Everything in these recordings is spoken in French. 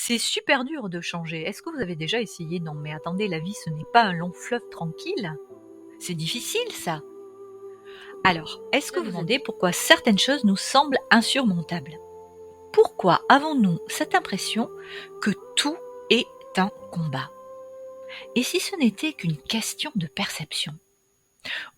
C'est super dur de changer. Est-ce que vous avez déjà essayé? Non, mais attendez, la vie, ce n'est pas un long fleuve tranquille. C'est difficile, ça. Alors, est-ce que vous vous demandez pourquoi certaines choses nous semblent insurmontables? Pourquoi avons-nous cette impression que tout est un combat? Et si ce n'était qu'une question de perception?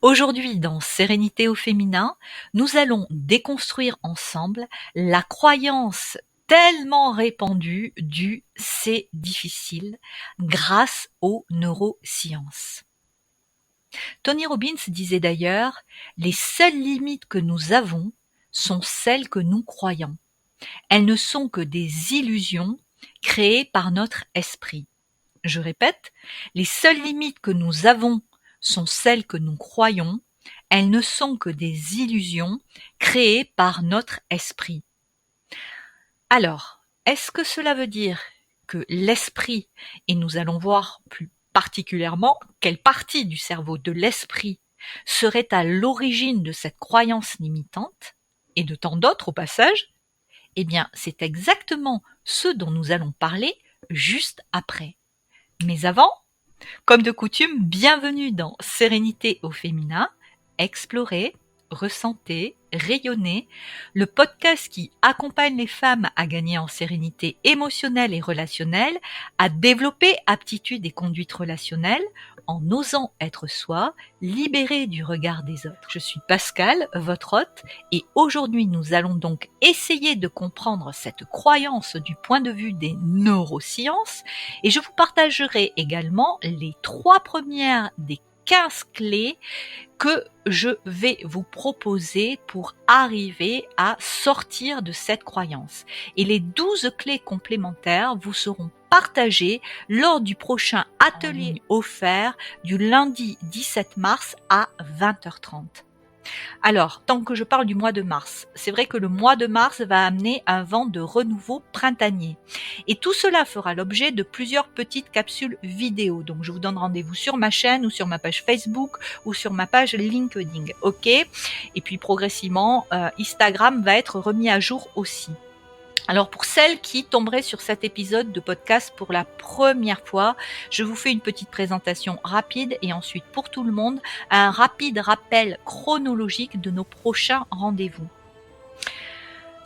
Aujourd'hui, dans Sérénité au féminin, nous allons déconstruire ensemble la croyance tellement répandue du c'est difficile grâce aux neurosciences. Tony Robbins disait d'ailleurs, les seules limites que nous avons sont celles que nous croyons. Elles ne sont que des illusions créées par notre esprit. Je répète, les seules limites que nous avons sont celles que nous croyons, elles ne sont que des illusions créées par notre esprit. Alors, est-ce que cela veut dire que l'esprit, et nous allons voir plus particulièrement quelle partie du cerveau de l'esprit serait à l'origine de cette croyance limitante, et de tant d'autres au passage? Eh bien, c'est exactement ce dont nous allons parler juste après. Mais avant, comme de coutume, bienvenue dans Sérénité au féminin, explorer, ressentez, rayonnez, le podcast qui accompagne les femmes à gagner en sérénité émotionnelle et relationnelle, à développer aptitudes et conduites relationnelles, en osant être soi, libérée du regard des autres. Je suis Pascal, votre hôte, et aujourd'hui nous allons donc essayer de comprendre cette croyance du point de vue des neurosciences, et je vous partagerai également les 3 premières des 15 clés que je vais vous proposer pour arriver à sortir de cette croyance. Et les 12 clés complémentaires vous seront partagées lors du prochain atelier offert du lundi 17 mars à 20h30. Alors, tant que je parle du mois de mars, c'est vrai que le mois de mars va amener un vent de renouveau printanier. Et tout cela fera l'objet de plusieurs petites capsules vidéo. Donc, je vous donne rendez-vous sur ma chaîne ou sur ma page Facebook ou sur ma page LinkedIn. OK? Et puis, progressivement, Instagram va être remis à jour aussi. Alors pour celles qui tomberaient sur cet épisode de podcast pour la première fois, je vous fais une petite présentation rapide et ensuite pour tout le monde, un rapide rappel chronologique de nos prochains rendez-vous.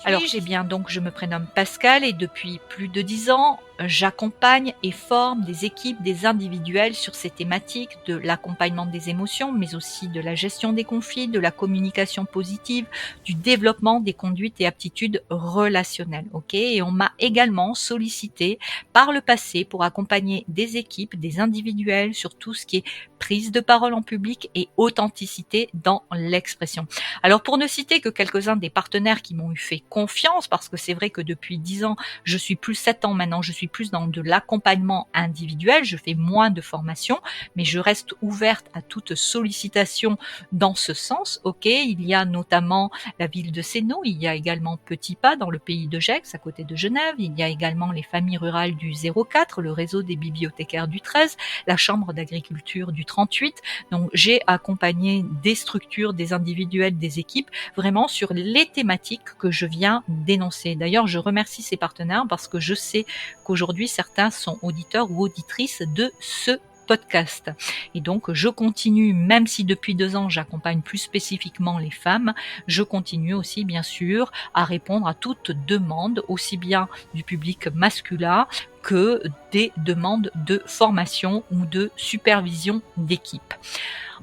Alors, donc je me prénomme Pascal et depuis plus de 10 ans, j'accompagne et forme des équipes, des individuels sur ces thématiques de l'accompagnement des émotions, mais aussi de la gestion des conflits, de la communication positive, du développement des conduites et aptitudes relationnelles. Ok, et on m'a également sollicité par le passé pour accompagner des équipes, des individuels sur tout ce qui est prise de parole en public et authenticité dans l'expression. Alors pour ne citer que quelques-uns des partenaires qui m'ont eu fait confiance, parce que c'est vrai que depuis 10 ans, je suis plus 7 ans maintenant, je suis plus dans de l'accompagnement individuel, je fais moins de formation, mais je reste ouverte à toute sollicitation dans ce sens. Ok, il y a notamment la ville de Sénaux, il y a également Petit Pas dans le pays de Gex, à côté de Genève, il y a également les familles rurales du 04, le réseau des bibliothécaires du 13, la chambre d'agriculture du 38. Donc j'ai accompagné des structures, des individuels, des équipes, vraiment sur les thématiques que je viens d'énoncer. D'ailleurs, je remercie ces partenaires parce que je sais qu'aujourd'hui, certains sont auditeurs ou auditrices de ce podcast. Et donc, je continue, même si depuis 2 ans, j'accompagne plus spécifiquement les femmes, je continue aussi, bien sûr, à répondre à toute demande, aussi bien du public masculin que des demandes de formation ou de supervision d'équipe.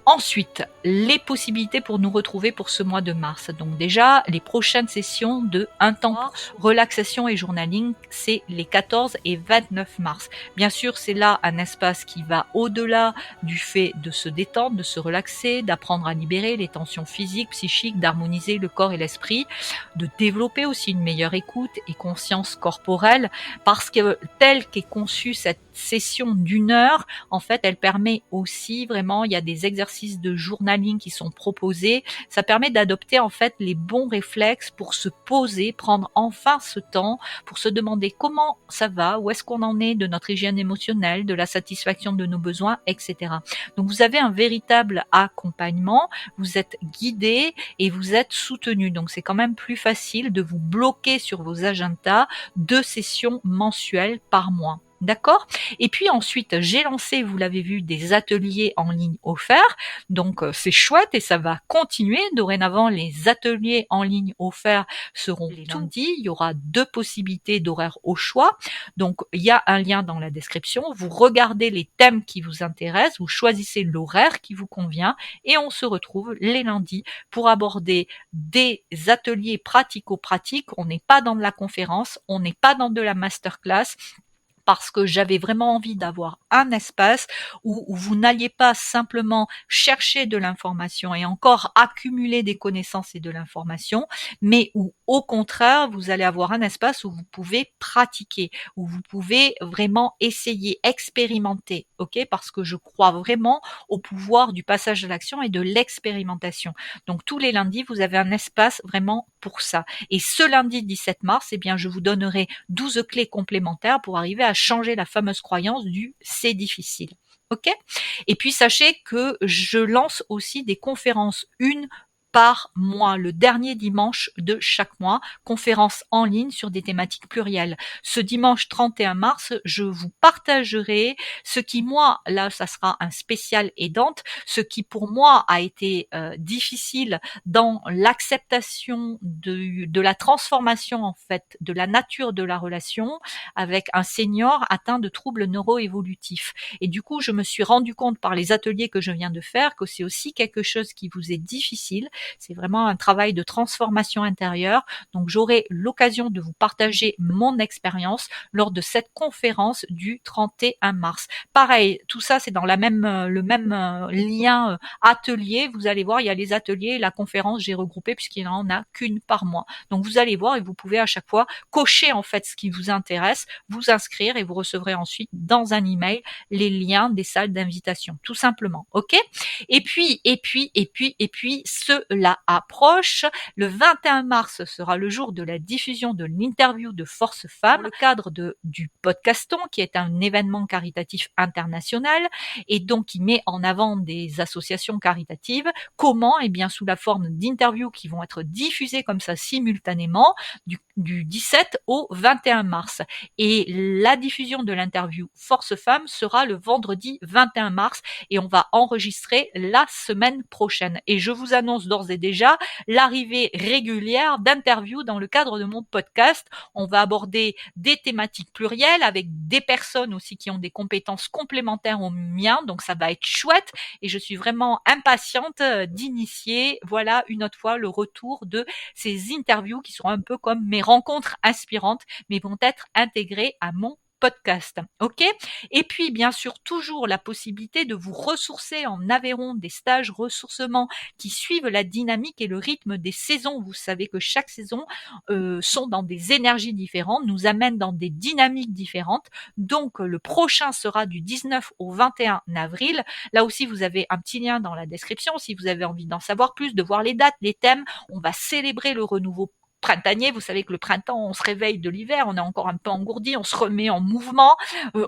Ensuite, les possibilités pour nous retrouver pour ce mois de mars. Donc déjà, les prochaines sessions de un temps relaxation et journaling, c'est les 14 et 29 mars. Bien sûr, c'est là un espace qui va au-delà du fait de se détendre, de se relaxer, d'apprendre à libérer les tensions physiques, psychiques, d'harmoniser le corps et l'esprit, de développer aussi une meilleure écoute et conscience corporelle, parce que telle qu'est conçue cette session d'1 heure, en fait, elle permet aussi vraiment, il y a des exercices de journaling qui sont proposés. Ça permet d'adopter en fait les bons réflexes pour se poser, prendre enfin ce temps pour se demander comment ça va, où est-ce qu'on en est de notre hygiène émotionnelle, de la satisfaction de nos besoins, etc. Donc vous avez un véritable accompagnement, vous êtes guidé et vous êtes soutenu. Donc c'est quand même plus facile de vous bloquer sur vos agendas 2 sessions mensuelles par mois. D'accord? Et puis ensuite, j'ai lancé, vous l'avez vu, des ateliers en ligne offerts. Donc c'est chouette et ça va continuer. Dorénavant, les ateliers en ligne offerts seront les lundis. Il y aura 2 possibilités d'horaires au choix. Donc il y a un lien dans la description. Vous regardez les thèmes qui vous intéressent, vous choisissez l'horaire qui vous convient et on se retrouve les lundis pour aborder des ateliers pratico-pratiques. On n'est pas dans de la conférence, on n'est pas dans de la masterclass, parce que j'avais vraiment envie d'avoir un espace où vous n'alliez pas simplement chercher de l'information et encore accumuler des connaissances et de l'information, mais où au contraire, vous allez avoir un espace où vous pouvez pratiquer, où vous pouvez vraiment essayer, expérimenter, ok? Parce que je crois vraiment au pouvoir du passage à l'action et de l'expérimentation. Donc tous les lundis, vous avez un espace vraiment pour ça. Et ce lundi 17 mars, eh bien, je vous donnerai 12 clés complémentaires pour arriver à changer la fameuse croyance du c'est difficile. Ok? Et puis sachez que je lance aussi des conférences, une par mois, le dernier dimanche de chaque mois, conférences en ligne sur des thématiques plurielles. Ce dimanche 31 mars, je vous partagerai ce qui, moi, là, ça sera un spécial aidante, ce qui pour moi a été difficile dans l'acceptation de la transformation, en fait, de la nature de la relation avec un senior atteint de troubles neuroévolutifs. Et du coup, je me suis rendu compte par les ateliers que je viens de faire que c'est aussi quelque chose qui vous est difficile. C'est vraiment un travail de transformation intérieure. Donc, j'aurai l'occasion de vous partager mon expérience lors de cette conférence du 31 mars. Pareil, tout ça, c'est dans le même lien atelier. Vous allez voir, il y a les ateliers et la conférence, j'ai regroupé puisqu'il n'en a qu'une par mois. Donc, vous allez voir et vous pouvez à chaque fois cocher en fait ce qui vous intéresse, vous inscrire et vous recevrez ensuite dans un email les liens des salles d'invitation, tout simplement. Ok? Et puis, cela approche. Le 21 mars sera le jour de la diffusion de l'interview de Force Femmes, dans le cadre du Podcaston, qui est un événement caritatif international et donc qui met en avant des associations caritatives. Comment? Eh bien, sous la forme d'interviews qui vont être diffusées comme ça simultanément du 17 au 21 mars. Et la diffusion de l'interview Force Femmes sera le vendredi 21 mars et on va enregistrer la semaine prochaine. Et je vous annonce d'ores et déjà l'arrivée régulière d'interviews dans le cadre de mon podcast. On va aborder des thématiques plurielles avec des personnes aussi qui ont des compétences complémentaires aux miens. Donc ça va être chouette et je suis vraiment impatiente d'initier, voilà, une autre fois le retour de ces interviews qui sont un peu comme mes rencontres inspirantes, mais vont être intégrées à mon podcast. Ok? Et puis, bien sûr, toujours la possibilité de vous ressourcer en Aveyron, des stages ressourcement qui suivent la dynamique et le rythme des saisons. Vous savez que chaque saison sont dans des énergies différentes, nous amènent dans des dynamiques différentes. Donc, le prochain sera du 19 au 21 avril. Là aussi, vous avez un petit lien dans la description si vous avez envie d'en savoir plus, de voir les dates, les thèmes. On va célébrer le renouveau printanier. Vous savez que le printemps, on se réveille de l'hiver, on est encore un peu engourdi, on se remet en mouvement,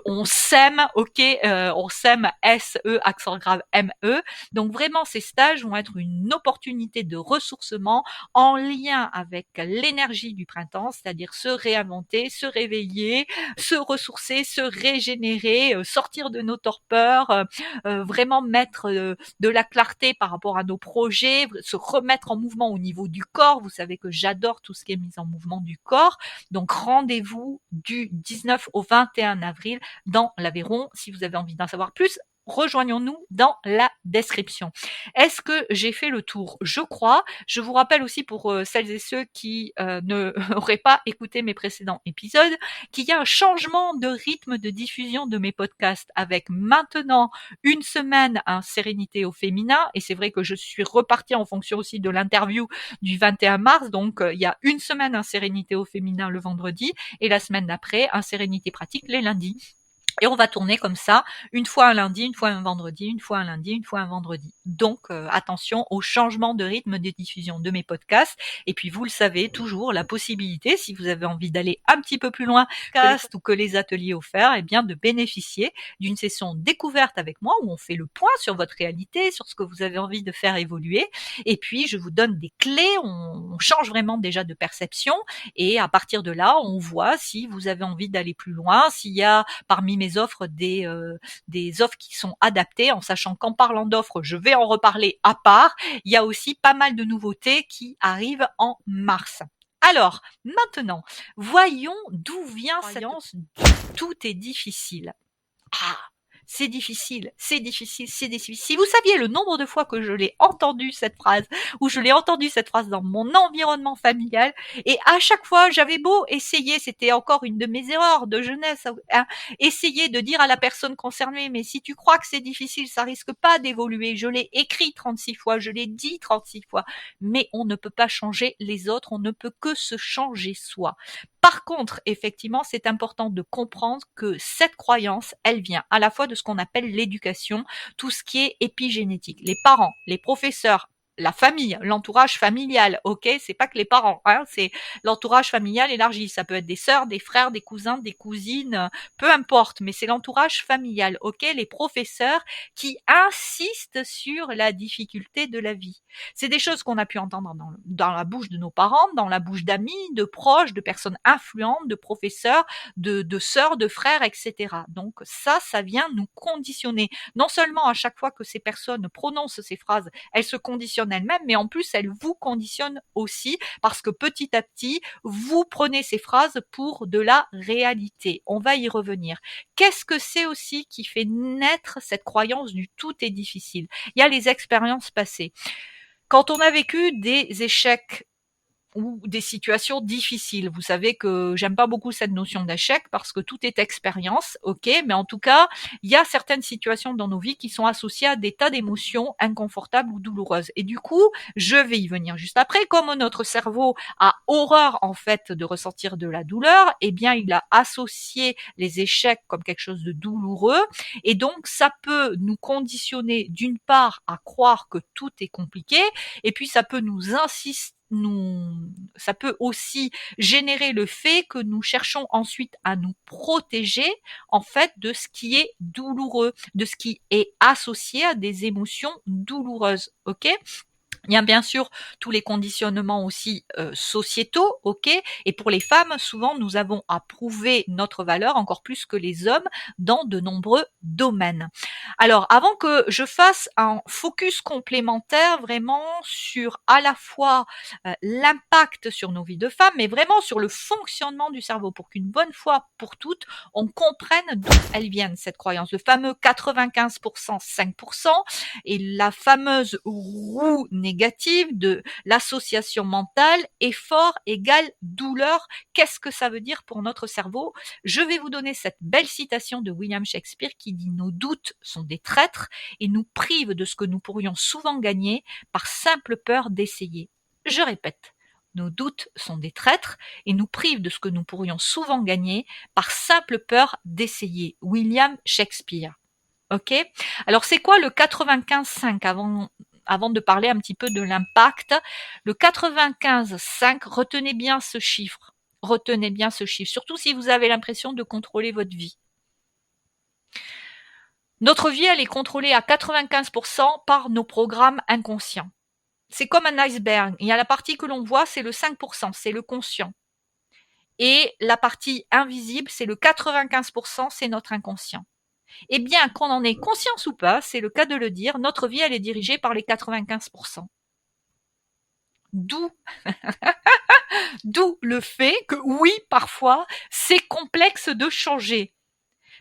on sème, ok, on sème S-E, accent grave M-E. Donc vraiment, ces stages vont être une opportunité de ressourcement en lien avec l'énergie du printemps, c'est-à-dire se réinventer, se réveiller, se ressourcer, se régénérer, sortir de nos torpeurs, vraiment mettre de la clarté par rapport à nos projets, se remettre en mouvement au niveau du corps. Vous savez que j'adore tout ce qui est mise en mouvement du corps. Donc rendez-vous du 19 au 21 avril dans l'Aveyron. Si vous avez envie d'en savoir plus, rejoignons-nous dans la description. Est-ce que j'ai fait le tour? Je crois. Je vous rappelle aussi pour celles et ceux qui n'auraient pas écouté mes précédents épisodes qu'il y a un changement de rythme de diffusion de mes podcasts avec maintenant une semaine à Sérénité au féminin et c'est vrai que je suis repartie en fonction aussi de l'interview du 21 mars donc il y a une semaine à Sérénité au féminin le vendredi et la semaine d'après à Sérénité pratique les lundis. Et on va tourner comme ça, une fois un lundi, une fois un vendredi, une fois un lundi, une fois un vendredi. Donc attention au changement de rythme de diffusion de mes podcasts. Et puis vous le savez, toujours la possibilité, si vous avez envie d'aller un petit peu plus loin que les ateliers offerts, eh bien de bénéficier d'une session découverte avec moi où on fait le point sur votre réalité, sur ce que vous avez envie de faire évoluer. Et puis je vous donne des clés, on change vraiment déjà de perception. Et à partir de là, on voit si vous avez envie d'aller plus loin, s'il y a parmi mes offres des offres qui sont adaptées, en sachant qu'en parlant d'offres, je vais en reparler à part. Il y a aussi pas mal de nouveautés qui arrivent en mars. Alors, maintenant, voyons d'où vient cette croyance « tout est difficile ». Ah, c'est difficile, c'est difficile, c'est difficile. Si vous saviez le nombre de fois que je l'ai entendu cette phrase, ou je l'ai entendu cette phrase dans mon environnement familial, et à chaque fois j'avais beau essayer, c'était encore une de mes erreurs de jeunesse, hein, essayer de dire à la personne concernée, mais si tu crois que c'est difficile, ça risque pas d'évoluer. Je l'ai écrit 36 fois, je l'ai dit 36 fois, mais on ne peut pas changer les autres, on ne peut que se changer soi. Par contre, effectivement, c'est important de comprendre que cette croyance, elle vient à la fois de ce qu'on appelle l'éducation, tout ce qui est épigénétique. Les parents, les professeurs, la famille, l'entourage familial, ok, c'est pas que les parents, hein, c'est l'entourage familial élargi. Ça peut être des sœurs, des frères, des cousins, des cousines, peu importe, mais c'est l'entourage familial, ok, les professeurs qui insistent sur la difficulté de la vie. C'est des choses qu'on a pu entendre dans la bouche de nos parents, dans la bouche d'amis, de proches, de personnes influentes, de professeurs, de sœurs, de frères, etc. Donc ça vient nous conditionner. Non seulement à chaque fois que ces personnes prononcent ces phrases, elles se conditionnent elles-mêmes, mais en plus elles vous conditionnent aussi parce que petit à petit, vous prenez ces phrases pour de la réalité. On va y revenir. Qu'est-ce que c'est aussi qui fait naître cette croyance du tout est difficile? Il y a les expériences passées. Quand on a vécu des échecs ou des situations difficiles. Vous savez que j'aime pas beaucoup cette notion d'échec parce que tout est expérience, ok, mais en tout cas, il y a certaines situations dans nos vies qui sont associées à des tas d'émotions inconfortables ou douloureuses. Et du coup, je vais y venir juste après. Comme notre cerveau a horreur en fait de ressentir de la douleur, eh bien, il a associé les échecs comme quelque chose de douloureux. Et donc, ça peut nous conditionner d'une part à croire que tout est compliqué, et puis ça peut ça peut aussi générer le fait que nous cherchons ensuite à nous protéger en fait de ce qui est douloureux, de ce qui est associé à des émotions douloureuses, ok ? Il y a bien sûr tous les conditionnements aussi sociétaux, ok. Et pour les femmes, souvent, nous avons à prouver notre valeur encore plus que les hommes dans de nombreux domaines. Alors, avant que je fasse un focus complémentaire vraiment sur à la fois l'impact sur nos vies de femmes, mais vraiment sur le fonctionnement du cerveau, pour qu'une bonne fois pour toutes, on comprenne d'où elles viennent, cette croyance. Le fameux 95%, 5%, et la fameuse roue négative de l'association mentale, effort égale douleur. Qu'est-ce que ça veut dire pour notre cerveau? Je vais vous donner cette belle citation de William Shakespeare qui dit: nos doutes sont des traîtres et nous privent de ce que nous pourrions souvent gagner par simple peur d'essayer. Je répète, nos doutes sont des traîtres et nous privent de ce que nous pourrions souvent gagner par simple peur d'essayer. William Shakespeare. Ok? Alors c'est quoi le 95-5 avant de parler un petit peu de l'impact? Le 95-5, retenez bien ce chiffre. Retenez bien ce chiffre, surtout si vous avez l'impression de contrôler votre vie. Notre vie, elle est contrôlée à 95% par nos programmes inconscients. C'est comme un iceberg. Il y a la partie que l'on voit, c'est le 5%, c'est le conscient. Et la partie invisible, c'est le 95%, c'est notre inconscient. Eh bien, qu'on en ait conscience ou pas, c'est le cas de le dire, notre vie, elle est dirigée par les 95%. D'où le fait que oui, parfois, c'est complexe de changer.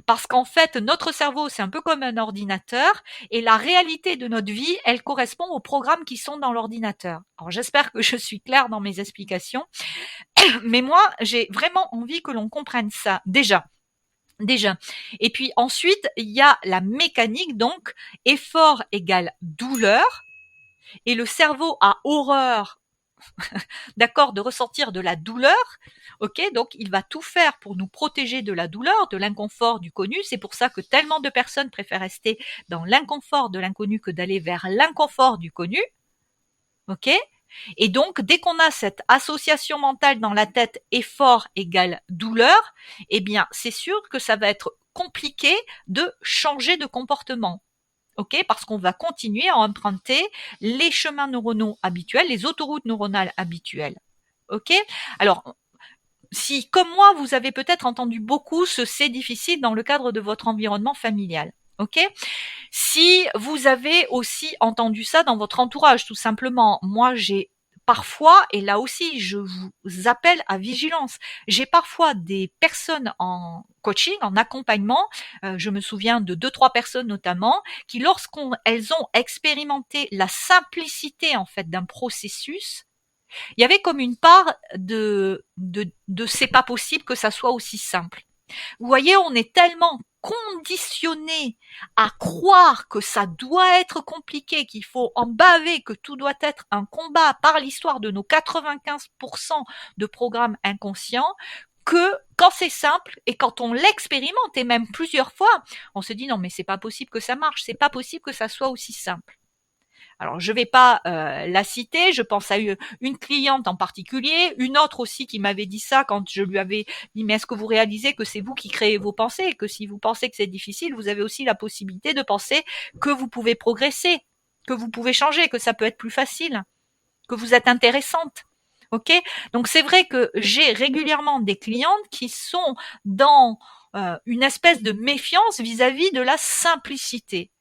Parce qu'en fait, notre cerveau, c'est un peu comme un ordinateur, et la réalité de notre vie, elle correspond aux programmes qui sont dans l'ordinateur. Alors j'espère que je suis claire dans mes explications, mais moi, j'ai vraiment envie que l'on comprenne ça. Déjà. Et puis ensuite, il y a la mécanique, donc effort égale douleur, et le cerveau a horreur d'accord, de ressentir de la douleur, ok, donc il va tout faire pour nous protéger de la douleur, de l'inconfort du connu. C'est pour ça que tellement de personnes préfèrent rester dans l'inconfort de l'inconnu que d'aller vers l'inconfort du connu, ok. Et donc, dès qu'on a cette association mentale dans la tête, effort égale douleur, eh bien, c'est sûr que ça va être compliqué de changer de comportement. Ok, parce qu'on va continuer à emprunter les chemins neuronaux habituels, les autoroutes neuronales habituelles. Ok, alors si, comme moi, vous avez peut-être entendu beaucoup ce c'est difficile dans le cadre de votre environnement familial. Ok, si vous avez aussi entendu ça dans votre entourage, tout simplement, moi j'ai parfois, et là aussi je vous appelle à vigilance, j'ai parfois des personnes en coaching, en accompagnement, je me souviens de 2-3 personnes notamment, qui lorsqu'elles ont expérimenté la simplicité en fait d'un processus, il y avait comme une part de c'est pas possible que ça soit aussi simple. Vous voyez, on est tellement conditionné à croire que ça doit être compliqué, qu'il faut en baver, que tout doit être un combat par l'histoire de nos 95% de programmes inconscients, que quand c'est simple et quand on l'expérimente et même plusieurs fois, on se dit non mais c'est pas possible que ça marche, c'est pas possible que ça soit aussi simple. Alors, je ne vais pas la citer, je pense à une cliente en particulier, une autre aussi qui m'avait dit ça quand je lui avais dit, mais est-ce que vous réalisez que c'est vous qui créez vos pensées et que si vous pensez que c'est difficile, vous avez aussi la possibilité de penser que vous pouvez progresser, que vous pouvez changer, que ça peut être plus facile, que vous êtes intéressante. Ok? Donc, c'est vrai que j'ai régulièrement des clientes qui sont dans une espèce de méfiance vis-à-vis de la simplicité.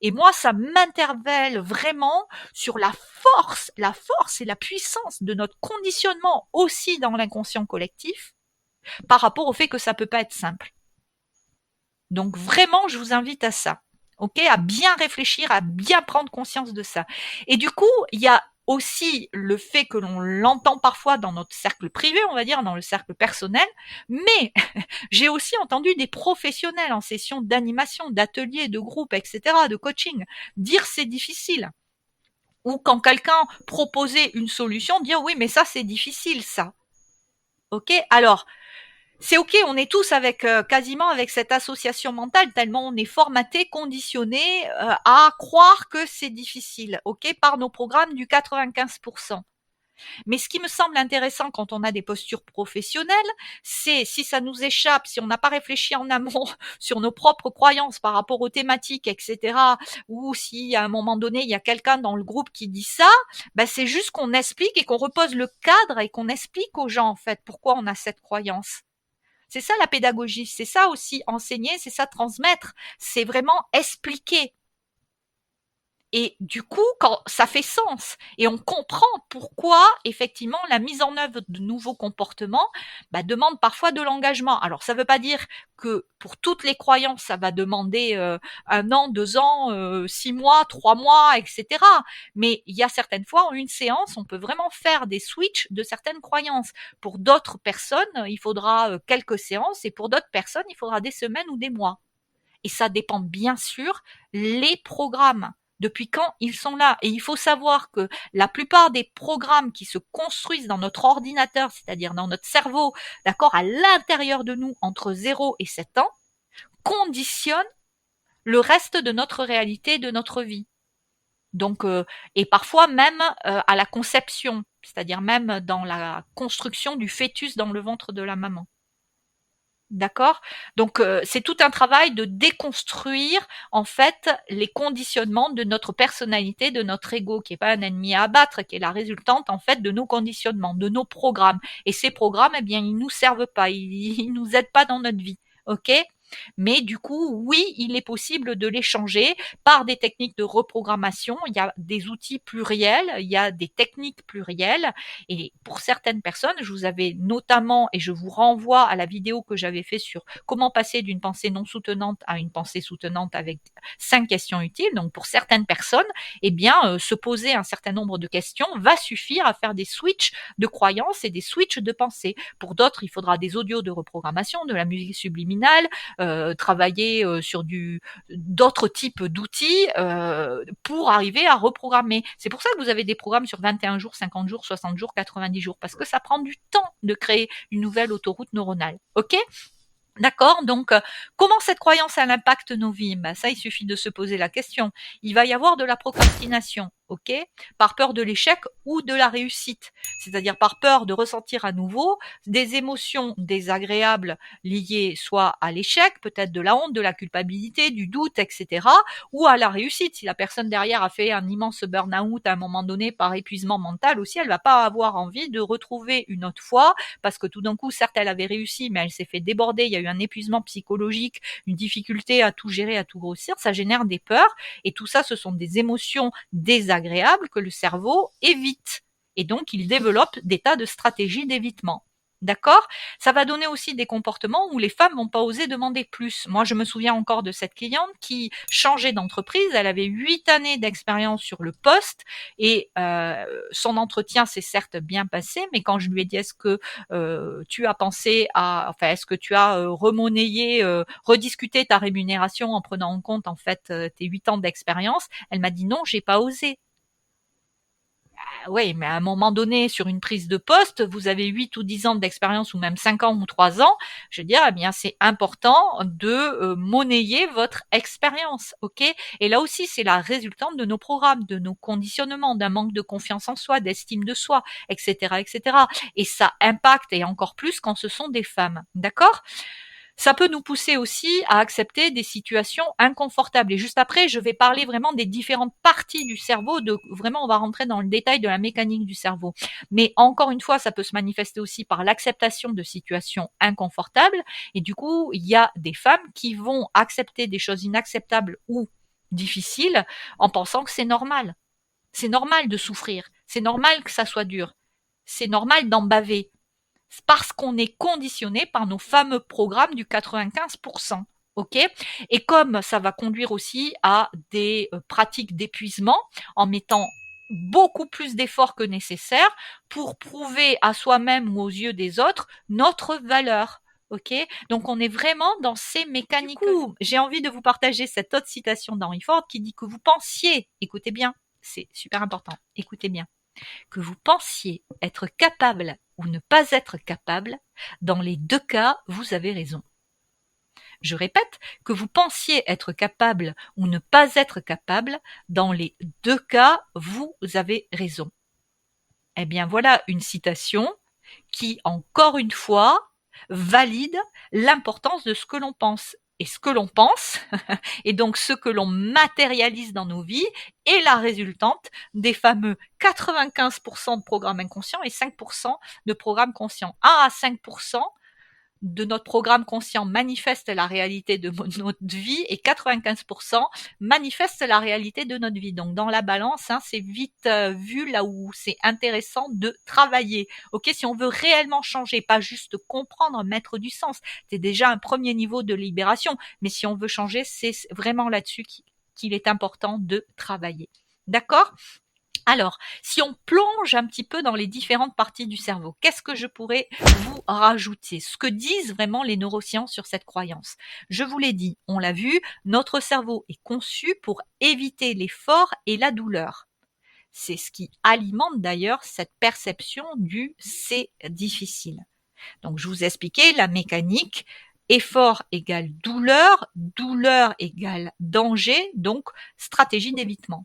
Et moi, ça m'interpelle vraiment sur la force et la puissance de notre conditionnement aussi dans l'inconscient collectif par rapport au fait que ça peut pas être simple. Donc vraiment, je vous invite à ça. Ok, à bien réfléchir, à bien prendre conscience de ça. Et du coup, il y a aussi le fait que l'on l'entend parfois dans notre cercle privé, on va dire, dans le cercle personnel, mais j'ai aussi entendu des professionnels en session d'animation, d'ateliers, de groupe, etc., de coaching, dire c'est difficile. Ou quand quelqu'un proposait une solution, dire oui, mais ça c'est difficile, ça. Ok, alors c'est ok, on est tous avec quasiment avec cette association mentale tellement on est formaté, conditionné à croire que c'est difficile, ok, par nos programmes du 95%. Mais ce qui me semble intéressant quand on a des postures professionnelles, c'est si ça nous échappe, si on n'a pas réfléchi en amont sur nos propres croyances par rapport aux thématiques, etc., ou si à un moment donné, il y a quelqu'un dans le groupe qui dit ça, ben c'est juste qu'on explique et qu'on repose le cadre et qu'on explique aux gens, en fait, pourquoi on a cette croyance. C'est ça la pédagogie, c'est ça aussi enseigner, c'est ça transmettre, c'est vraiment expliquer. Et du coup, quand ça fait sens et on comprend pourquoi effectivement la mise en œuvre de nouveaux comportements demande parfois de l'engagement. Alors ça ne veut pas dire que pour toutes les croyances ça va demander 1 an, 2 ans, 6 mois, 3 mois, etc. Mais il y a certaines fois en une séance on peut vraiment faire des switches de certaines croyances. Pour d'autres personnes il faudra quelques séances et pour d'autres personnes il faudra des semaines ou des mois. Et ça dépend bien sûr les programmes. Depuis quand ils sont là. Et il faut savoir que la plupart des programmes qui se construisent dans notre ordinateur, c'est-à-dire dans notre cerveau, d'accord, à l'intérieur de nous, entre 0 et 7 ans, conditionnent le reste de notre réalité, de notre vie. Donc, et parfois même à la conception, c'est-à-dire même dans la construction du fœtus dans le ventre de la maman. D'accord? Donc c'est tout un travail de déconstruire en fait les conditionnements de notre personnalité, de notre ego, qui est pas un ennemi à abattre, qui est la résultante en fait de nos conditionnements, de nos programmes. Et ces programmes, eh bien, ils nous servent pas, ils nous aident pas dans notre vie. Ok? Mais du coup, oui, il est possible de les changer par des techniques de reprogrammation. Il y a des outils pluriels, il y a des techniques plurielles. Et pour certaines personnes, je vous avais notamment, et je vous renvoie à la vidéo que j'avais fait sur comment passer d'une pensée non soutenante à une pensée soutenante avec 5 questions utiles. Donc pour certaines personnes, eh bien, se poser un certain nombre de questions va suffire à faire des switches de croyances et des switches de pensée. Pour d'autres, il faudra des audios de reprogrammation, de la musique subliminale, travailler sur d'autres types d'outils pour arriver à reprogrammer. C'est pour ça que vous avez des programmes sur 21 jours, 50 jours, 60 jours, 90 jours, parce que ça prend du temps de créer une nouvelle autoroute neuronale. Ok ? D'accord? Donc, comment cette croyance elle impacte nos vies? Ben, ça, il suffit de se poser la question. Il va y avoir de la procrastination, ok? Par peur de l'échec ou de la réussite. C'est-à-dire par peur de ressentir à nouveau des émotions désagréables liées soit à l'échec, peut-être de la honte, de la culpabilité, du doute, etc., ou à la réussite. Si la personne derrière a fait un immense burn-out à un moment donné par épuisement mental aussi, elle va pas avoir envie de retrouver une autre fois parce que tout d'un coup, certes, elle avait réussi, mais elle s'est fait déborder, il y a eu un épuisement psychologique, une difficulté à tout gérer, à tout grossir, ça génère des peurs, et tout ça, ce sont des émotions désagréables que le cerveau évite. Et donc, il développe des tas de stratégies d'évitement. D'accord? Ça va donner aussi des comportements où les femmes vont pas oser demander plus. Moi, je me souviens encore de cette cliente qui changeait d'entreprise. Elle avait 8 années d'expérience sur le poste et son entretien s'est certes bien passé, mais quand je lui ai dit est-ce que tu as pensé à, enfin, est-ce que tu as remonnayé, rediscuté ta rémunération en prenant en compte en fait tes 8 ans d'expérience, elle m'a dit non, j'ai pas osé. Oui, mais à un moment donné, sur une prise de poste, vous avez 8 ou 10 ans d'expérience ou même 5 ans ou 3 ans, je veux dire, eh bien, c'est important de monnayer votre expérience, ok? Et là aussi, c'est la résultante de nos programmes, de nos conditionnements, d'un manque de confiance en soi, d'estime de soi, etc., etc. Et ça impacte, et encore plus quand ce sont des femmes, d'accord? Ça peut nous pousser aussi à accepter des situations inconfortables. Et juste après, je vais parler vraiment des différentes parties du cerveau. Vraiment, on va rentrer dans le détail de la mécanique du cerveau. Mais encore une fois, ça peut se manifester aussi par l'acceptation de situations inconfortables. Et du coup, il y a des femmes qui vont accepter des choses inacceptables ou difficiles en pensant que c'est normal. C'est normal de souffrir. C'est normal que ça soit dur. C'est normal d'en baver parce qu'on est conditionné par nos fameux programmes du 95%. Ok? Et comme ça va conduire aussi à des pratiques d'épuisement en mettant beaucoup plus d'efforts que nécessaire pour prouver à soi-même ou aux yeux des autres notre valeur. Ok? Donc on est vraiment dans ces mécaniques. Du coup, j'ai envie de vous partager cette autre citation d'Henry Ford qui dit que vous pensiez, écoutez bien, c'est super important, écoutez bien, que vous pensiez être capable ou ne pas être capable, dans les deux cas, vous avez raison. Je répète, que vous pensiez être capable ou ne pas être capable, dans les deux cas, vous avez raison. Eh bien voilà une citation qui, encore une fois, valide l'importance de ce que l'on pense. Et ce que l'on pense, et donc ce que l'on matérialise dans nos vies, est la résultante des fameux 95% de programmes inconscients et 5% de programmes conscients. 1 à 5% de notre programme conscient manifeste la réalité de notre vie et 95% manifeste la réalité de notre vie. Donc dans la balance, c'est vite vu là où c'est intéressant de travailler. Ok, si on veut réellement changer, pas juste comprendre, mettre du sens, c'est déjà un premier niveau de libération. Mais si on veut changer, c'est vraiment là-dessus qu'il est important de travailler. D'accord ? Alors, si on plonge un petit peu dans les différentes parties du cerveau, qu'est-ce que je pourrais vous rajouter? Ce que disent vraiment les neurosciences sur cette croyance. Je vous l'ai dit, on l'a vu, notre cerveau est conçu pour éviter l'effort et la douleur. C'est ce qui alimente d'ailleurs cette perception du c'est difficile. Donc, je vous ai expliqué la mécanique. Effort égale douleur, douleur égale danger, donc stratégie d'évitement.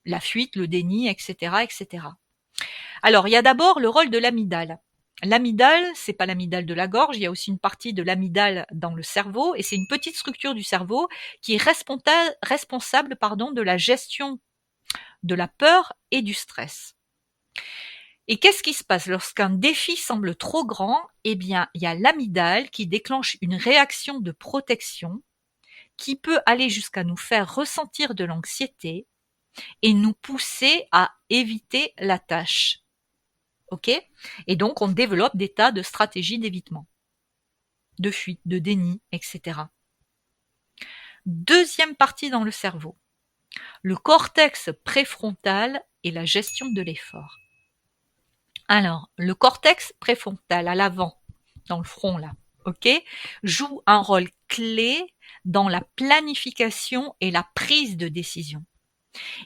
La fuite, le déni, etc., etc. Alors, il y a d'abord le rôle de l'amygdale. L'amygdale, c'est pas l'amygdale de la gorge, il y a aussi une partie de l'amygdale dans le cerveau, et c'est une petite structure du cerveau qui est responsable de la gestion de la peur et du stress. Et qu'est-ce qui se passe lorsqu'un défi semble trop grand? Eh bien, il y a l'amygdale qui déclenche une réaction de protection qui peut aller jusqu'à nous faire ressentir de l'anxiété et nous pousser à éviter la tâche. Ok? Et donc, on développe des tas de stratégies d'évitement, de fuite, de déni, etc. Deuxième partie dans le cerveau, le cortex préfrontal et la gestion de l'effort. Alors, le cortex préfrontal à l'avant, dans le front là, ok, joue un rôle clé dans la planification et la prise de décision.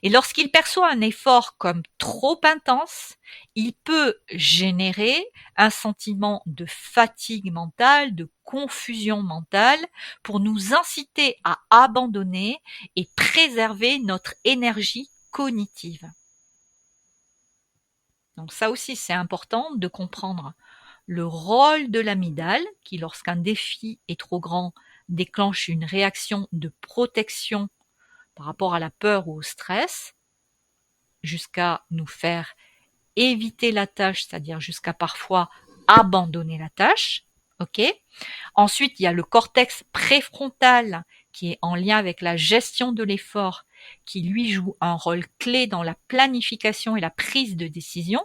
Et lorsqu'il perçoit un effort comme trop intense, il peut générer un sentiment de fatigue mentale, de confusion mentale, pour nous inciter à abandonner et préserver notre énergie cognitive. Donc ça aussi, c'est important de comprendre le rôle de l'amygdale, qui lorsqu'un défi est trop grand, déclenche une réaction de protection par rapport à la peur ou au stress, jusqu'à nous faire éviter la tâche, c'est-à-dire jusqu'à parfois abandonner la tâche. Ok. Ensuite, il y a le cortex préfrontal qui est en lien avec la gestion de l'effort, qui lui joue un rôle clé dans la planification et la prise de décision.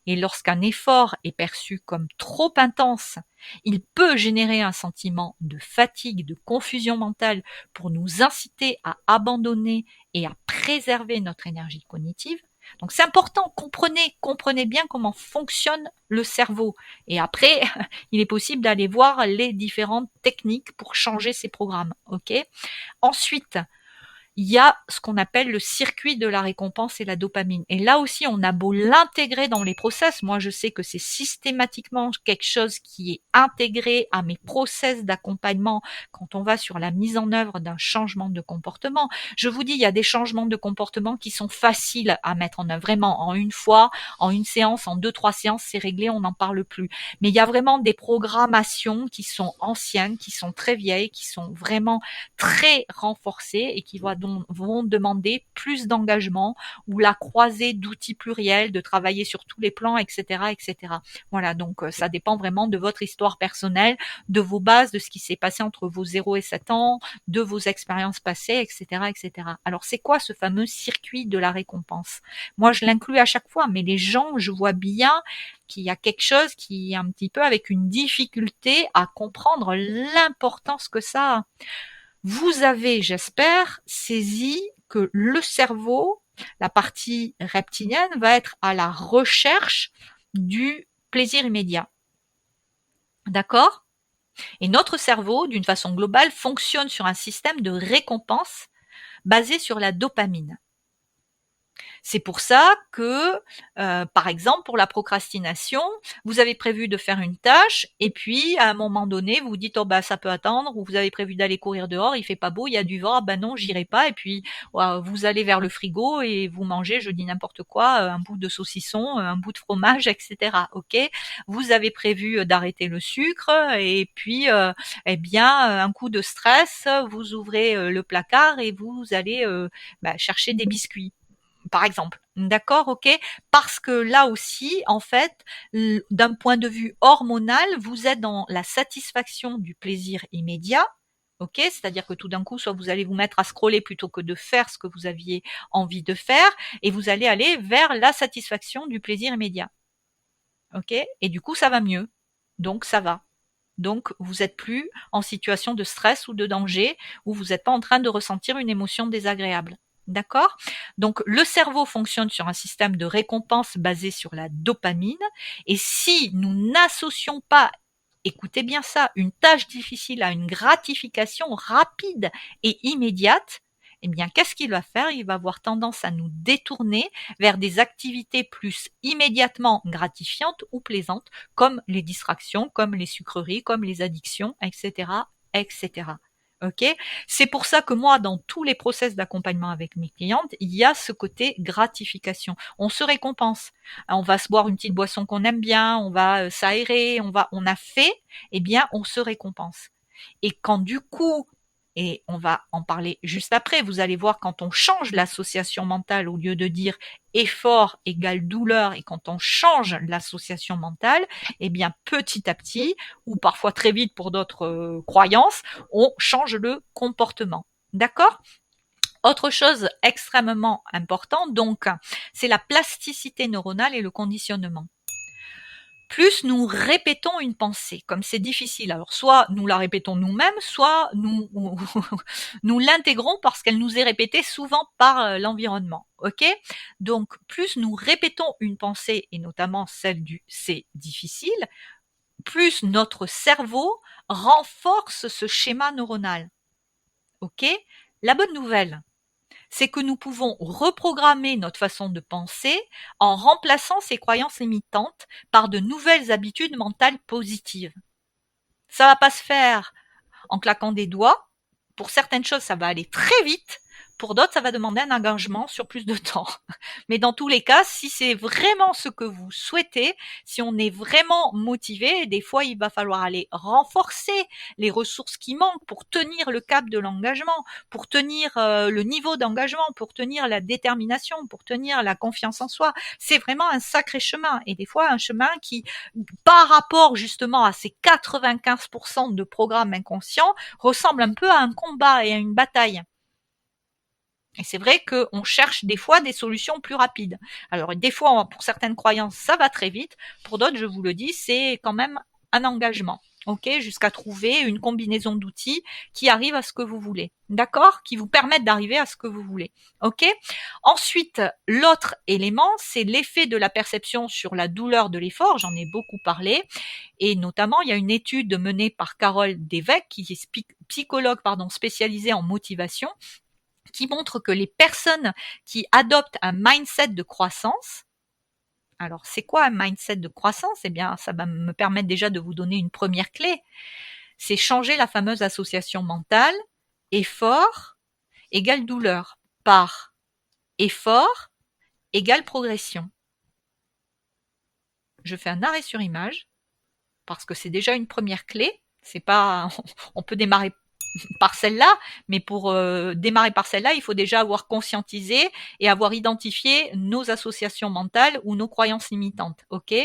Et lorsqu'un effort est perçu comme trop intense, il peut générer un sentiment de fatigue, de confusion mentale pour nous inciter à abandonner et à préserver notre énergie cognitive. Donc c'est important, comprenez bien comment fonctionne le cerveau. Et après, il est possible d'aller voir les différentes techniques pour changer ces programmes. Ok. Ensuite, il y a ce qu'on appelle le circuit de la récompense et la dopamine. Et là aussi, on a beau l'intégrer dans les process. Moi, je sais que c'est systématiquement quelque chose qui est intégré à mes process d'accompagnement quand on va sur la mise en œuvre d'un changement de comportement. Je vous dis, il y a des changements de comportement qui sont faciles à mettre en œuvre. Vraiment, en une fois, en une séance, en 2-3 séances, c'est réglé, on n'en parle plus. Mais il y a vraiment des programmations qui sont anciennes, qui sont très vieilles, qui sont vraiment très renforcées et qui vont demander plus d'engagement ou la croisée d'outils pluriels, de travailler sur tous les plans, etc., etc. Voilà, donc ça dépend vraiment de votre histoire personnelle, de vos bases, de ce qui s'est passé entre vos 0 et 7 ans, de vos expériences passées, etc., etc. Alors c'est quoi ce fameux circuit de la récompense? Moi, je l'inclus à chaque fois, mais les gens, je vois bien qu'il y a quelque chose qui est un petit peu avec une difficulté à comprendre l'importance que ça a. Vous avez, j'espère, saisi que le cerveau, la partie reptilienne, va être à la recherche du plaisir immédiat. D'accord? Et notre cerveau, d'une façon globale, fonctionne sur un système de récompense basé sur la dopamine. C'est pour ça que, par exemple, pour la procrastination, vous avez prévu de faire une tâche et puis à un moment donné, vous vous dites: «Oh bah, ça peut attendre», ou vous avez prévu d'aller courir dehors, il fait pas beau, il y a du vent, ah bah non, j'irai pas, et puis vous allez vers le frigo et vous mangez, je dis n'importe quoi, un bout de saucisson, un bout de fromage, et cetera. OK? Vous avez prévu d'arrêter le sucre et puis, eh bien, un coup de stress, vous ouvrez, le placard et vous allez, chercher des biscuits, par exemple. D'accord, ok? Parce que là aussi, en fait, d'un point de vue hormonal, vous êtes dans la satisfaction du plaisir immédiat. Ok? C'est-à-dire que tout d'un coup, soit vous allez vous mettre à scroller plutôt que de faire ce que vous aviez envie de faire, et vous allez aller vers la satisfaction du plaisir immédiat. Ok? Et du coup, ça va mieux. Donc, ça va. Donc, vous n'êtes plus en situation de stress ou de danger, ou vous n'êtes pas en train de ressentir une émotion désagréable. D'accord? Donc, le cerveau fonctionne sur un système de récompense basé sur la dopamine. Et si nous n'associons pas, écoutez bien ça, une tâche difficile à une gratification rapide et immédiate, eh bien, qu'est-ce qu'il va faire? Il va avoir tendance à nous détourner vers des activités plus immédiatement gratifiantes ou plaisantes, comme les distractions, comme les sucreries, comme les addictions, etc., etc. Ok? C'est pour ça que moi, dans tous les process d'accompagnement avec mes clientes, il y a ce côté gratification. On se récompense. On va se boire une petite boisson qu'on aime bien, on va s'aérer, on a fait, eh bien, on se récompense. Et quand du coup, et on va en parler juste après, vous allez voir, quand on change l'association mentale, au lieu de dire effort égale douleur, et quand on change l'association mentale, eh bien petit à petit, ou parfois très vite pour d'autres croyances, on change le comportement. D'accord? Autre chose extrêmement importante, donc, c'est la plasticité neuronale et le conditionnement. Plus nous répétons une pensée, comme c'est difficile, alors soit nous la répétons nous-mêmes, soit nous, nous l'intégrons parce qu'elle nous est répétée souvent par l'environnement. Ok? Donc, plus nous répétons une pensée, et notamment celle du c'est difficile, plus notre cerveau renforce ce schéma neuronal. Ok? La bonne nouvelle, c'est que nous pouvons reprogrammer notre façon de penser en remplaçant ces croyances limitantes par de nouvelles habitudes mentales positives. Ça va pas se faire en claquant des doigts. Pour certaines choses, ça va aller très vite. Pour d'autres, ça va demander un engagement sur plus de temps. Mais dans tous les cas, si c'est vraiment ce que vous souhaitez, si on est vraiment motivé, des fois, il va falloir aller renforcer les ressources qui manquent pour tenir le cap de l'engagement, pour tenir le niveau d'engagement, pour tenir la détermination, pour tenir la confiance en soi. C'est vraiment un sacré chemin. Et des fois, un chemin qui, par rapport justement à ces 95% de programmes inconscients, ressemble un peu à un combat et à une bataille. Et c'est vrai qu'on cherche des fois des solutions plus rapides. Alors des fois, pour certaines croyances, ça va très vite. Pour d'autres, je vous le dis, c'est quand même un engagement. Ok, jusqu'à trouver une combinaison d'outils qui arrive à ce que vous voulez. D'accord? Qui vous permettent d'arriver à ce que vous voulez. Ok? Ensuite, l'autre élément, c'est l'effet de la perception sur la douleur de l'effort. J'en ai beaucoup parlé. Et notamment, il y a une étude menée par Carole Devec, qui est psychologue spécialisée en motivation, qui montre que les personnes qui adoptent un mindset de croissance, alors c'est quoi un mindset de croissance? Eh bien, ça va me permettre déjà de vous donner une première clé. C'est changer la fameuse association mentale, effort égale douleur, par effort égale progression. Je fais un arrêt sur image, parce que c'est déjà une première clé. C'est pas, on peut démarrer par celle-là, mais pour démarrer par celle-là, il faut déjà avoir conscientisé et avoir identifié nos associations mentales ou nos croyances limitantes. Ok?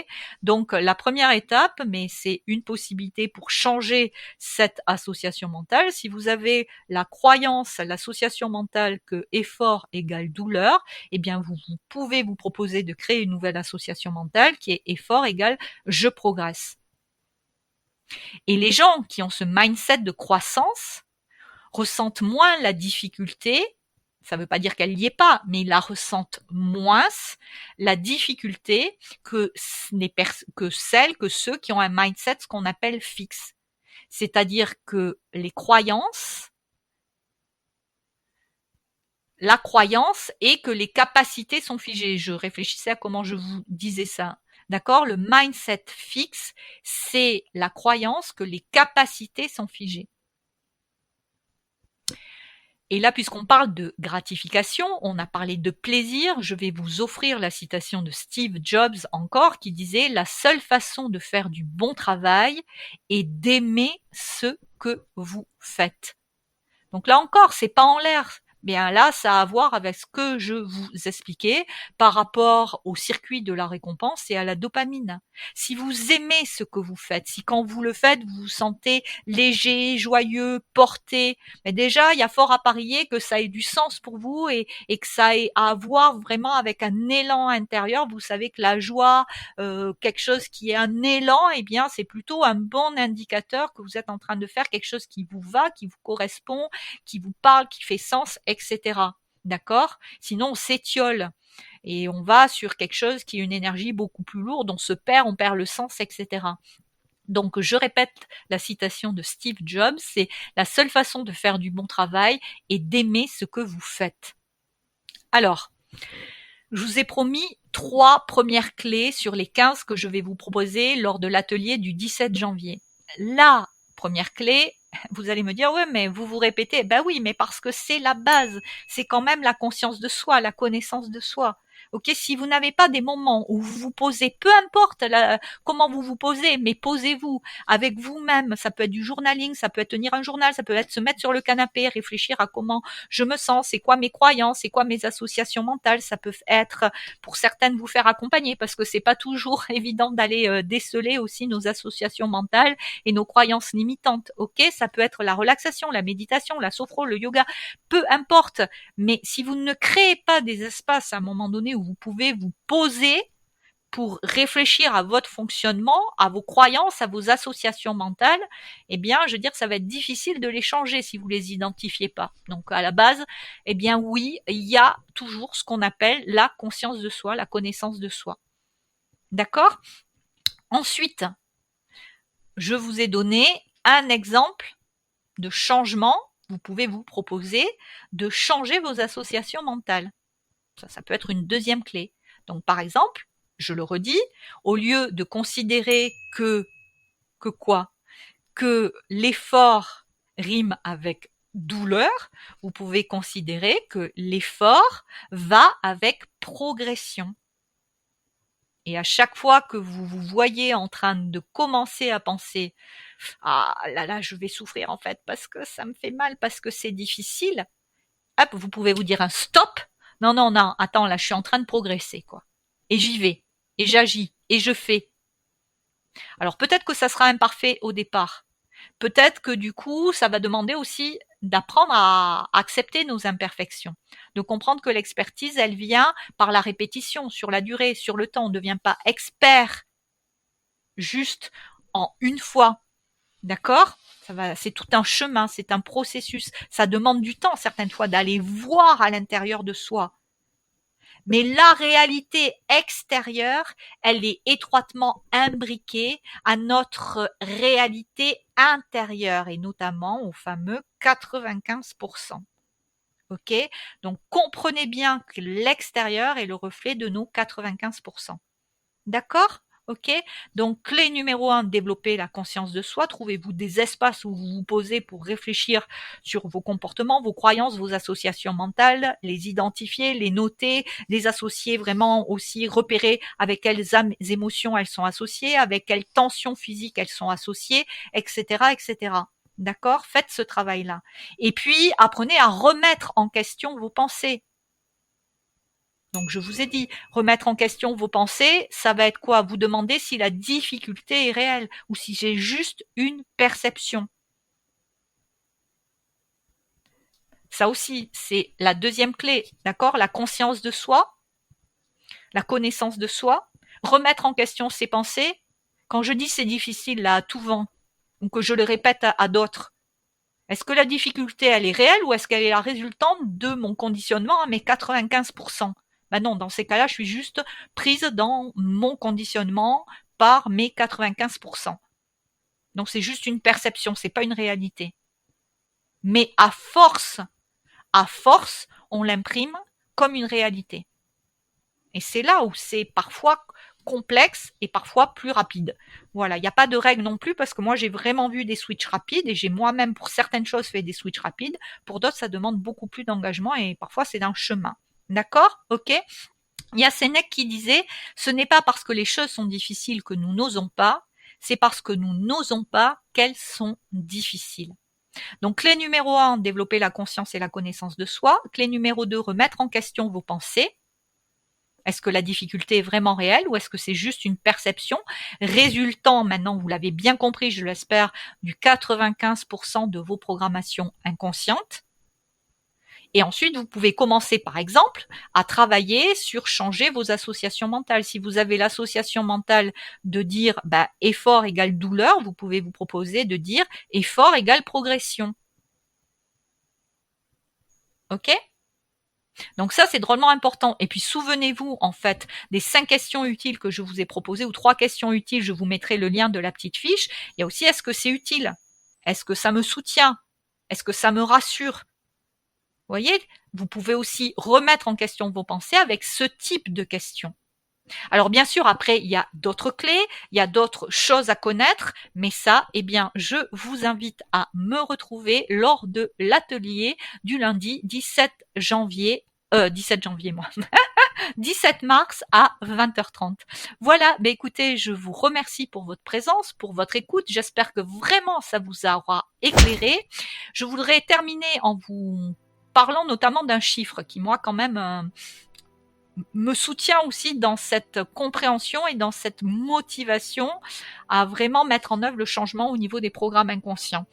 Donc la première étape, mais c'est une possibilité pour changer cette association mentale. Si vous avez la croyance, l'association mentale que effort égale douleur, eh bien vous pouvez vous proposer de créer une nouvelle association mentale qui est effort égale je progresse. Et les gens qui ont ce mindset de croissance ressentent moins la difficulté, ça ne veut pas dire qu'elle n'y est pas, mais ils la ressentent moins, la difficulté que ceux qui ont un mindset, ce qu'on appelle fixe. C'est-à-dire que les croyances, la croyance est que les capacités sont figées. Je réfléchissais à comment je vous disais ça. D'accord? Le mindset fixe, c'est la croyance que les capacités sont figées. Et là, puisqu'on parle de gratification, on a parlé de plaisir, je vais vous offrir la citation de Steve Jobs encore, qui disait « La seule façon de faire du bon travail est d'aimer ce que vous faites ». Donc là encore, c'est pas en l'air. Bien là, ça a à voir avec ce que je vous expliquais par rapport au circuit de la récompense et à la dopamine. Si vous aimez ce que vous faites, si quand vous le faites, vous vous sentez léger, joyeux, porté, mais déjà, il y a fort à parier que ça ait du sens pour vous et que ça ait à voir vraiment avec un élan intérieur. Vous savez que la joie, quelque chose qui est un élan, eh bien, c'est plutôt un bon indicateur que vous êtes en train de faire quelque chose qui vous va, qui vous correspond, qui vous parle, qui fait sens, etc. D'accord? Sinon, on s'étiole et on va sur quelque chose qui est une énergie beaucoup plus lourde, on se perd, on perd le sens, etc. Donc, je répète la citation de Steve Jobs, c'est la seule façon de faire du bon travail est d'aimer ce que vous faites. Alors, je vous ai promis 3 premières clés sur les 15 que je vais vous proposer lors de l'atelier du 17 janvier. La première clé, vous allez me dire, ouais, mais vous vous répétez. Ben oui, mais parce que c'est la base. C'est quand même la conscience de soi, la connaissance de soi. Ok, si vous n'avez pas des moments où vous vous posez, peu importe comment vous vous posez, mais posez-vous avec vous-même. Ça peut être du journaling, ça peut être tenir un journal, ça peut être se mettre sur le canapé, réfléchir à comment je me sens, c'est quoi mes croyances, c'est quoi mes associations mentales. Ça peut être, pour certaines, vous faire accompagner parce que c'est pas toujours évident d'aller déceler aussi nos associations mentales et nos croyances limitantes. Ok, ça peut être la relaxation, la méditation, la sophro, le yoga, peu importe. Mais si vous ne créez pas des espaces à un moment donné où vous pouvez vous poser pour réfléchir à votre fonctionnement, à vos croyances, à vos associations mentales, eh bien, je veux dire, ça va être difficile de les changer si vous les identifiez pas. Donc, à la base, eh bien, oui, il y a toujours ce qu'on appelle la conscience de soi, la connaissance de soi. D'accord? Ensuite, je vous ai donné un exemple de changement. Vous pouvez vous proposer de changer vos associations mentales. Ça peut être une deuxième clé. Donc, par exemple, je le redis, au lieu de considérer que quoi? Que l'effort rime avec douleur, vous pouvez considérer que l'effort va avec progression. Et à chaque fois que vous vous voyez en train de commencer à penser « Ah là là, je vais souffrir en fait parce que ça me fait mal, parce que c'est difficile », hop, vous pouvez vous dire un stop. Non, non, non, attends, là, je suis en train de progresser, quoi. Et j'y vais, et j'agis, et je fais. Alors peut-être que ça sera imparfait au départ. Peut-être que du coup, ça va demander aussi d'apprendre à accepter nos imperfections, de comprendre que l'expertise, elle vient par la répétition, sur la durée, sur le temps. On ne devient pas expert juste en une fois. D'accord? C'est tout un chemin, c'est un processus. Ça demande du temps, certaines fois, d'aller voir à l'intérieur de soi. Mais la réalité extérieure, elle est étroitement imbriquée à notre réalité intérieure et notamment au fameux 95%. Ok? Donc comprenez bien que l'extérieur est le reflet de nos 95%. D'accord? Ok? Donc, clé numéro 1, développer la conscience de soi. Trouvez-vous des espaces où vous vous posez pour réfléchir sur vos comportements, vos croyances, vos associations mentales, les identifier, les noter, les associer vraiment aussi, repérer avec quelles émotions elles sont associées, avec quelles tensions physiques elles sont associées, etc., etc. D'accord? Faites ce travail-là. Et puis, apprenez à remettre en question vos pensées. Donc, je vous ai dit, remettre en question vos pensées, ça va être quoi? Vous demander si la difficulté est réelle ou si j'ai juste une perception. Ça aussi, c'est la deuxième clé, d'accord? La conscience de soi, la connaissance de soi, remettre en question ses pensées. Quand je dis c'est difficile, là, à tout vent, ou que je le répète à d'autres, est-ce que la difficulté, elle est réelle ou est-ce qu'elle est la résultante de mon conditionnement à mes 95%? Ben non, dans ces cas-là, je suis juste prise dans mon conditionnement par mes 95%. Donc c'est juste une perception, c'est pas une réalité. Mais à force, on l'imprime comme une réalité. Et c'est là où c'est parfois complexe et parfois plus rapide. Voilà, il n'y a pas de règle non plus parce que moi j'ai vraiment vu des switches rapides et j'ai moi-même pour certaines choses fait des switches rapides. Pour d'autres, ça demande beaucoup plus d'engagement et parfois c'est un chemin. D'accord? Ok? Il y a Sénèque qui disait « Ce n'est pas parce que les choses sont difficiles que nous n'osons pas, c'est parce que nous n'osons pas qu'elles sont difficiles. » Donc, clé numéro 1, développer la conscience et la connaissance de soi. Clé numéro 2, remettre en question vos pensées. Est-ce que la difficulté est vraiment réelle ou est-ce que c'est juste une perception résultant, maintenant vous l'avez bien compris, je l'espère, du 95% de vos programmations inconscientes? Et ensuite, vous pouvez commencer, par exemple, à travailler sur changer vos associations mentales. Si vous avez l'association mentale de dire effort égale douleur, vous pouvez vous proposer de dire effort égale progression. Ok? Donc ça, c'est drôlement important. Et puis souvenez-vous, en fait, des 5 questions utiles que je vous ai proposées, ou 3 questions utiles, je vous mettrai le lien de la petite fiche. Il y a aussi, est-ce que c'est utile? Est-ce que ça me soutient? Est-ce que ça me rassure? Vous voyez, vous pouvez aussi remettre en question vos pensées avec ce type de questions. Alors bien sûr, après, il y a d'autres clés, il y a d'autres choses à connaître, mais ça, eh bien, je vous invite à me retrouver lors de l'atelier du lundi 17 janvier, 17 mars à 20h30. Voilà, écoutez, je vous remercie pour votre présence, pour votre écoute. J'espère que vraiment ça vous aura éclairé. Je voudrais terminer en vous parlant notamment d'un chiffre qui, moi, quand même, me soutient aussi dans cette compréhension et dans cette motivation à vraiment mettre en œuvre le changement au niveau des programmes inconscients.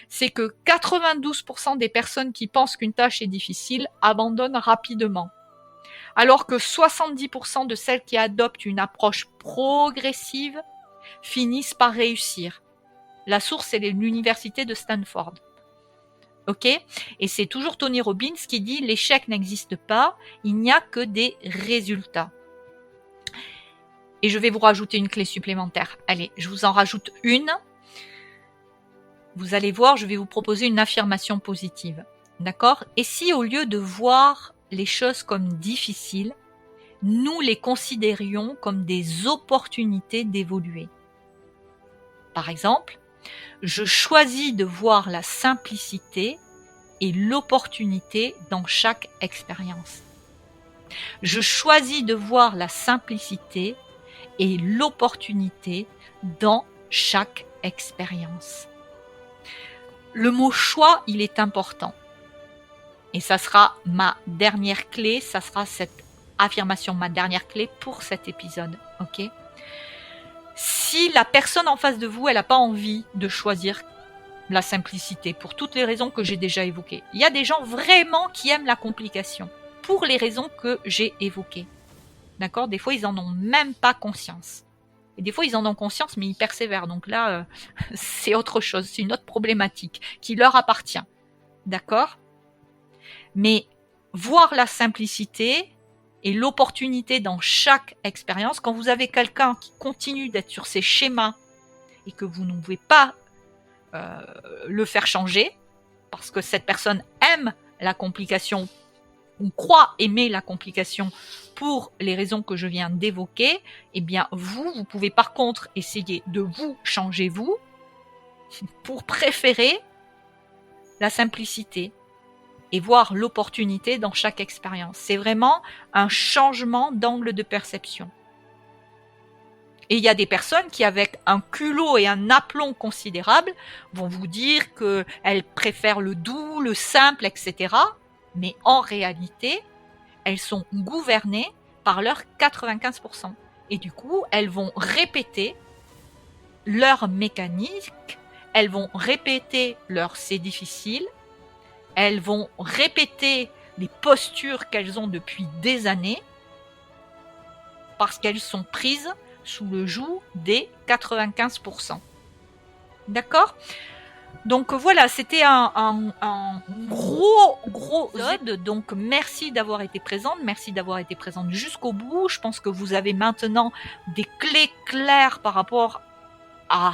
C'est que 92% des personnes qui pensent qu'une tâche est difficile abandonnent rapidement. Alors que 70% de celles qui adoptent une approche progressive finissent par réussir. La source, c'est l'université de Stanford. Ok? Et c'est toujours Tony Robbins qui dit l'échec n'existe pas, il n'y a que des résultats. Et je vais vous rajouter une clé supplémentaire. Allez, je vous en rajoute une. vous allez voir, je vais vous proposer une affirmation positive. D'accord? Et si au lieu de voir les choses comme difficiles, nous les considérions comme des opportunités d'évoluer. Par exemple, je choisis de voir la simplicité et l'opportunité dans chaque expérience. Je choisis de voir la simplicité et l'opportunité dans chaque expérience. Le mot choix, il est important. Et ça sera ma dernière clé, ça sera cette affirmation, ma dernière clé pour cet épisode. Ok ? Si la personne en face de vous, elle n'a pas envie de choisir la simplicité, pour toutes les raisons que j'ai déjà évoquées. Il y a des gens vraiment qui aiment la complication, pour les raisons que j'ai évoquées. D'accord ? Des fois, ils en ont même pas conscience. Et des fois, ils en ont conscience, mais ils persévèrent. Donc là, c'est autre chose, c'est une autre problématique qui leur appartient. D'accord ? Mais voir la simplicité et l'opportunité dans chaque expérience, quand vous avez quelqu'un qui continue d'être sur ces schémas et que vous ne pouvez pas le faire changer, parce que cette personne aime la complication ou croit aimer la complication pour les raisons que je viens d'évoquer, eh bien vous pouvez par contre essayer de vous changer vous pour préférer la simplicité et voir l'opportunité dans chaque expérience. C'est vraiment un changement d'angle de perception. Et il y a des personnes qui, avec un culot et un aplomb considérable, vont vous dire qu'elles préfèrent le doux, le simple, etc. Mais en réalité, elles sont gouvernées par leurs 95%. Et du coup, elles vont répéter leur mécanique, elles vont répéter leur c'est difficile, elles vont répéter les postures qu'elles ont depuis des années parce qu'elles sont prises sous le joug des 95%. D'accord ? Donc voilà, c'était un gros épisode. Donc merci d'avoir été présente, merci d'avoir été présente jusqu'au bout. Je pense que vous avez maintenant des clés claires par rapport à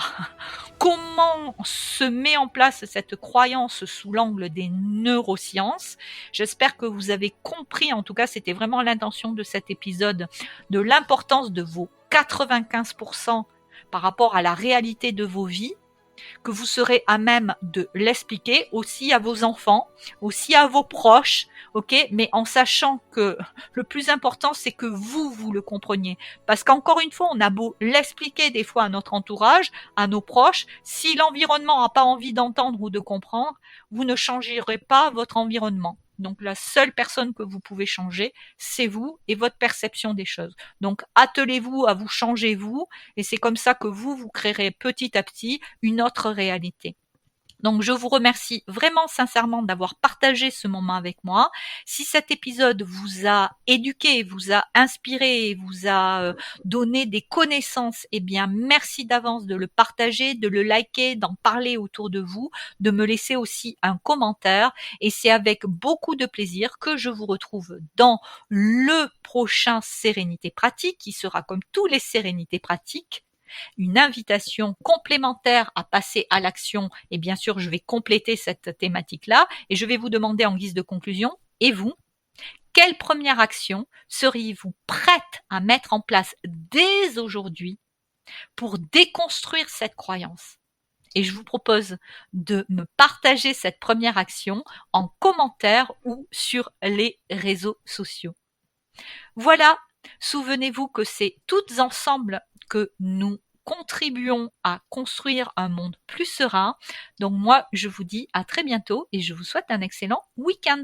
comment se met en place cette croyance sous l'angle des neurosciences. J'espère que vous avez compris, en tout cas c'était vraiment l'intention de cet épisode, de l'importance de vos 95% par rapport à la réalité de vos vies, que vous serez à même de l'expliquer aussi à vos enfants, aussi à vos proches, ok, mais en sachant que le plus important, c'est que vous le compreniez. Parce qu'encore une fois, on a beau l'expliquer des fois à notre entourage, à nos proches, si l'environnement n'a pas envie d'entendre ou de comprendre, vous ne changerez pas votre environnement. Donc la seule personne que vous pouvez changer, c'est vous et votre perception des choses. Donc attelez-vous à vous changer vous, et c'est comme ça que vous créerez petit à petit une autre réalité. Donc je vous remercie vraiment sincèrement d'avoir partagé ce moment avec moi. Si cet épisode vous a éduqué, vous a inspiré, vous a donné des connaissances, eh bien merci d'avance de le partager, de le liker, d'en parler autour de vous, de me laisser aussi un commentaire. Et c'est avec beaucoup de plaisir que je vous retrouve dans le prochain Sérénité pratique, qui sera comme tous les Sérénités pratiques, une invitation complémentaire à passer à l'action, et bien sûr je vais compléter cette thématique-là et je vais vous demander en guise de conclusion, et vous, quelle première action seriez-vous prête à mettre en place dès aujourd'hui pour déconstruire cette croyance? Et je vous propose de me partager cette première action en commentaire ou sur les réseaux sociaux. Voilà, souvenez-vous que c'est toutes ensemble que nous contribuons à construire un monde plus serein. Donc moi, je vous dis à très bientôt et je vous souhaite un excellent week-end.